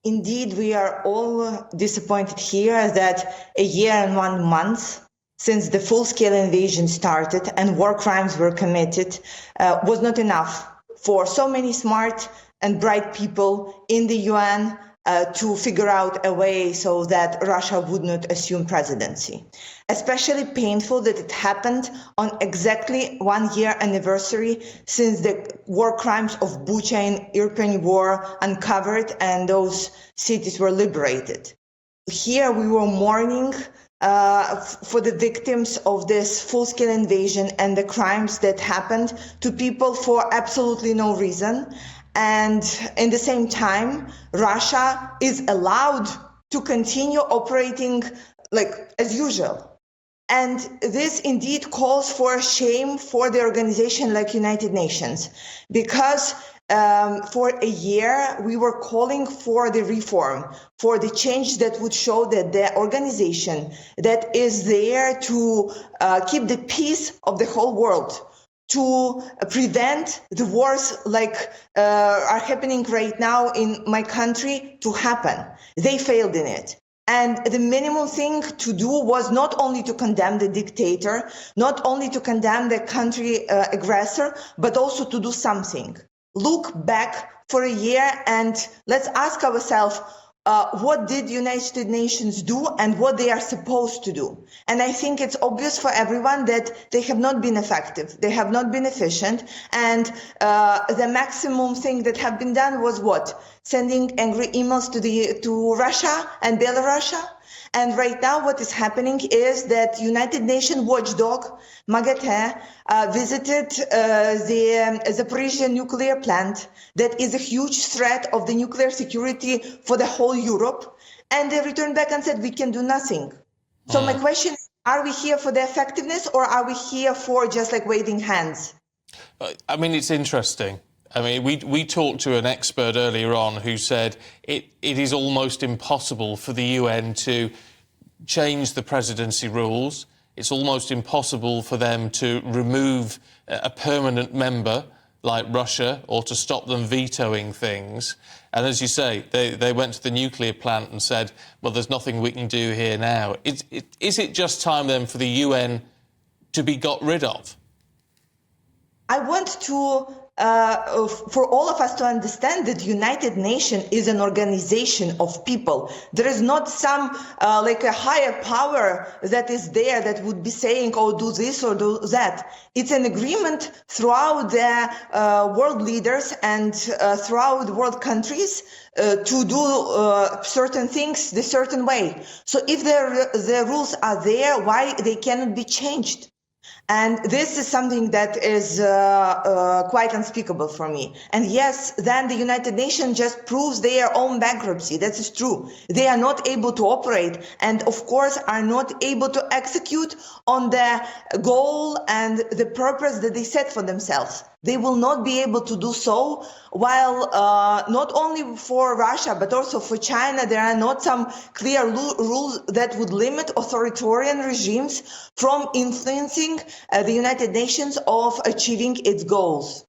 Indeed, we are all disappointed here that a year and 1 month since the full-scale invasion started and war crimes were committed was not enough for so many smart and bright people in the UN to figure out a way so that Russia would not assume presidency. Especially painful that it happened on exactly 1 year anniversary since the war crimes of Bucha and Irpin were uncovered and those cities were liberated. Here we were mourning for the victims of this full-scale invasion and the crimes that happened to people for absolutely no reason. And in the same time, Russia is allowed to continue operating like as usual. And this indeed calls for shame for the organization like United Nations, because for a year we were calling for the reform, for the change that would show that the organization that is there to keep the peace of the whole world, to prevent the wars like are happening right now in my country to happen. They failed in it. And the minimum thing to do was not only to condemn the dictator, not only to condemn the country aggressor, but also to do something. Look back for a year and let's ask ourselves, what did United Nations do and what they are supposed to do? And I think it's obvious for everyone that they have not been effective. They have not been efficient. And the maximum thing that have been done was what? Sending angry emails to Russia and Belarus. And right now what is happening is that United Nations watchdog MAGATE visited the Zaporizhzhia nuclear plant that is a huge threat of the nuclear security for the whole Europe. And they returned back and said, we can do nothing. So my question is, are we here for the effectiveness or are we here for just like waving hands? I mean, it's interesting. I mean, we talked to an expert earlier on who said it is almost impossible for the UN to change the presidency rules. It's almost impossible for them to remove a permanent member like Russia or to stop them vetoing things. And as you say, they went to the nuclear plant and said, well, there's nothing we can do here now. Is it just time then for the UN to be got rid of? I want to for all of us to understand that United Nations is an organization of people. There is not some like a higher power that is there that would be saying, oh, do this or do that. It's an agreement throughout the world leaders and throughout the world countries to do certain things the certain way. So if the rules are there, why they cannot be changed? And this is something that is quite unspeakable for me. And yes, then the United Nations just proves their own bankruptcy. That is true. They are not able to operate and, of course, are not able to execute on the goal and the purpose that they set for themselves. They will not be able to do so while not only for Russia, but also for China, there are not some clear rules that would limit authoritarian regimes from influencing the United Nations of achieving its goals.